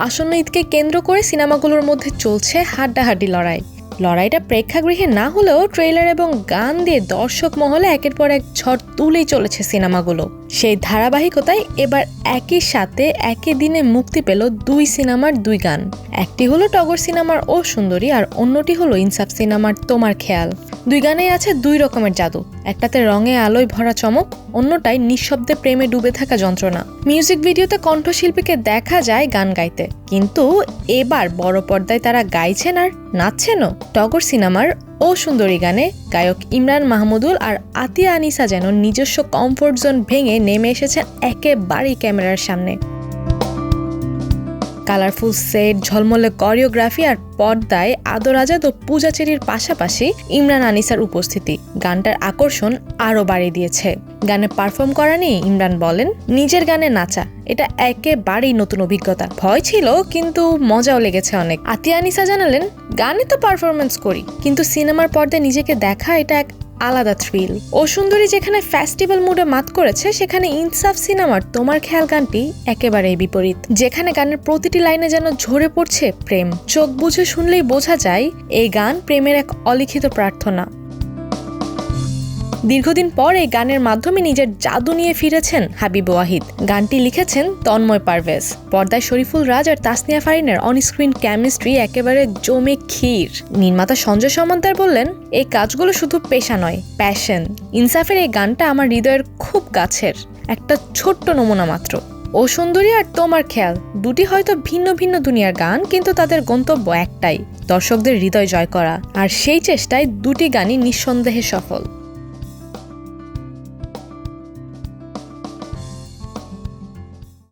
আসন্ন ঈদকে কেন্দ্র করে সিনেমাগুলোর মধ্যে চলছে হাড্ডাহাড্ডি লড়াইটা প্রেক্ষাগৃহে না হলেও ট্রেলার এবং গান দিয়ে দর্শক মহলে একের পর এক ঝড় তুলেই চলেছে সিনেমাগুলো। সেই ধারাবাহিকতায় এবার একই সাথে একই দিনে মুক্তি পেল দুই সিনেমার দুই গান। একটি হলো টগর সিনেমার ও সুন্দরী, আর অন্যটি হলো ইনসাফ সিনেমার তোমার খেয়াল। দুই গানেই আছে দুই রকমের জাদু, একটাতে রঙে আলোয় ভরা চমক, অন্যটাই নিঃশব্দে প্রেমে ডুবে থাকা যন্ত্রণা। মিউজিক ভিডিওতে কণ্ঠশিল্পীকে দেখা যায় গান গাইতে, কিন্তু এবার বড় পর্দায় তারা গাইছেন আর নাচছেনও। টগর সিনেমার ও সুন্দরী গানে গায়ক ইমরান মাহমুদুল আর আতিয়া আনিসা যেন নিজস্ব কমফোর্ট জোন ভেঙে নেমে এসেছেন একেবারেই ক্যামেরার সামনে। কালারফুল সেট, ঝলমলে কোরিওগ্রাফি আর পর্দায় আদর আজাদ ও পূজাচেরির পাশাপাশি ইমরান আনিসার উপস্থিতি গানটার আকর্ষণ আরও বাড়িয়ে দিয়েছে। গানে পারফর্ম করা নিয়ে ইমরান বলেন, নিজের গানে নাচা এটা একেবারেই নতুন অভিজ্ঞতা। ভয় ছিল কিন্তু মজাও লেগেছে অনেক। আতিয়া আনিসা জানালেন, গানে তো পারফরমেন্স করি, কিন্তু সিনেমার পর্দায় নিজেকে দেখা এটা এক আলাদা থ্রিল। ও সুন্দরী যেখানে ফেস্টিভ্যাল মুডে মাত করেছে, সেখানে ইনসাফ সিনেমার তোমার খেয়াল গানটি একেবারেই বিপরীত, যেখানে গানের প্রতিটি লাইনে যেন ঝরে পড়ছে প্রেম। চোখ বুঝে শুনলেই বোঝা যায় এই গান প্রেমের এক অলিখিত প্রার্থনা। দীর্ঘদিন পর এই গানের মাধ্যমে নিজের জাদু নিয়ে ফিরেছেন হাবিব ওয়াহিদ। গানটি লিখেছেন তন্ময় পারভেজ। পর্দায় শরীফুল রাজ আর তাসনিয়া ফারিনের অনস্ক্রিন কেমিস্ট্রি একেবারে জমে ক্ষীর। নির্মাতা সঞ্জয় সমাদ্দার বললেন, এই কাজগুলো শুধু পেশা নয়, প্যাশন। ইনসাফের এই গানটা আমার হৃদয়ের খুব কাছের একটা ছোট্ট নমুনা মাত্র। ও সুন্দরী আর তোমার খেয়াল দুটি হয়তো ভিন্ন ভিন্ন দুনিয়ার গান, কিন্তু তাদের গন্তব্য একটাই, দর্শকদের হৃদয় জয় করা। আর সেই চেষ্টায় দুটি গানই নিঃসন্দেহে সফল।